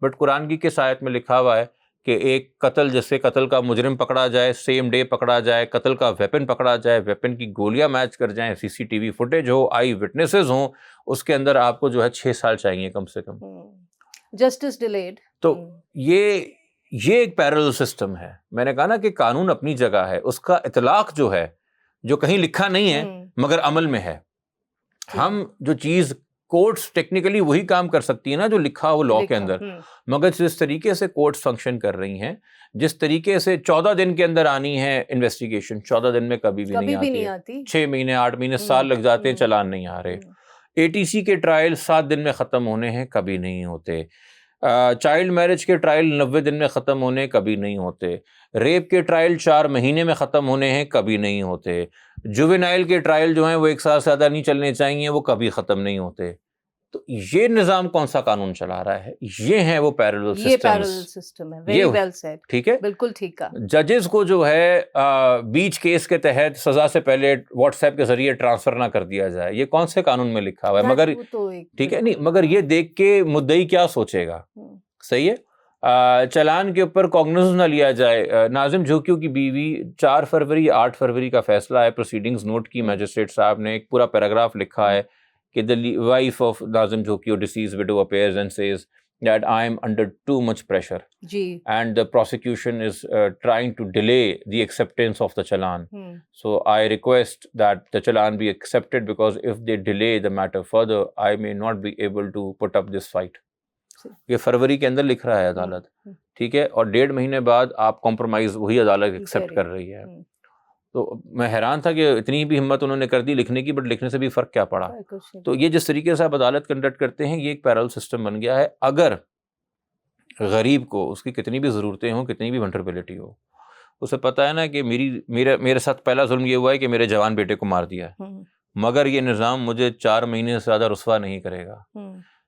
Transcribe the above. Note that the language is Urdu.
بٹ قرآن کی کس آیت میں لکھا ہوا ہے کہ ایک قتل، جیسے قتل کا مجرم پکڑا جائے، سیم ڈے پکڑا جائے، قتل کا ویپن پکڑا جائے، ویپن کی گولیاں میچ کر جائیں، سی سی ٹی وی فوٹیج ہو، آئی وٹنسز ہوں، اس کے اندر آپ کو جو ہے 6 سال چاہیے کم سے کم. Justice delayed. تو یہ ایک پیرلل سسٹم ہے. میں نے کہا نا کہ قانون اپنی جگہ ہے، اس کا اطلاق جو ہے، جو کہیں لکھا نہیں ہے مگر عمل میں ہے. ہم جو چیز کورٹس ٹیکنیکلی وہی کام کر سکتی ہیں نا جو لکھا ہو لاء کے اندر، مگر جس طریقے سے کورٹس فنکشن کر رہی ہیں، جس طریقے سے 14 دن کے اندر آنی ہے انویسٹیگیشن، 14 دن میں کبھی بھی نہیں آتی. 6 مہینے 8 مہینے سال لگ جاتے ہیں، چلان نہیں آ رہے. ATC کے ٹرائل 7 دن میں ختم ہونے ہیں، کبھی نہیں ہوتے. چائلڈ میرج کے ٹرائل 90 دن میں ختم ہونے، کبھی نہیں ہوتے. ریپ کے ٹرائل 4 مہینے میں ختم ہونے ہیں، کبھی نہیں ہوتے. جوینائل کے ٹرائل جو ہیں وہ 1 سال سے زیادہ نہیں چلنے چاہیے، وہ کبھی ختم نہیں ہوتے. تو یہ نظام کون سا قانون چلا رہا ہے؟ یہ ہیں وہ پیرلل سسٹمز. یہ پیرلل سسٹم ہے. Very well said. ٹھیک ہے، بالکل ٹھیک ہے. ججز کو جو ہے بیچ کیس کے تحت سزا سے پہلے واٹس ایپ کے ذریعے ٹرانسفر نہ کر دیا جائے، یہ کون سے قانون میں لکھا ہوا ہے؟ مگر ٹھیک ہے نہیں، مگر یہ دیکھ کے مدعی کیا سوچے گا؟ صحیح ہے. چلان کے اوپر کوگنیزنس نہ لیا جائے. ناظم جھوکیو کی بیوی 4 فروری 8 فروری کا فیصلہ ہے، پروسیڈنگز نوٹ کی میجسٹریٹ صاحب نے، ایک پورا پیراگراف لکھا ہے کہ the wife of Nazim Jhokio, deceased widow, appears and says that I am under too much pressure. Ji. And the prosecution is trying to delay the acceptance of the challan. So I request that the challan be accepted, because if they delay the matter further, I may not be able to put up this fight. یہ فروری کے اندر لکھ رہا ہے عدالت. ٹھیک ہے، اور 1.5 مہینے بعد آپ کمپرومائز وہی عدالت ایکسیپٹ کر رہی ہے. تو میں حیران تھا کہ اتنی بھی ہمت انہوں نے کر دی لکھنے کی، بٹ لکھنے سے بھی فرق کیا پڑا. تو یہ جس طریقے سے آپ عدالت کنڈکٹ کرتے ہیں، یہ ایک پیرل سسٹم بن گیا ہے. اگر غریب کو اس کی کتنی بھی ضرورتیں ہوں، کتنی بھی ونٹربلٹی ہو، اسے پتہ ہے نا کہ میرے ساتھ پہلا ظلم یہ ہوا ہے کہ میرے جوان بیٹے کو مار دیا ہے، مگر یہ نظام مجھے 4 مہینے سے زیادہ رسوا نہیں کرے گا.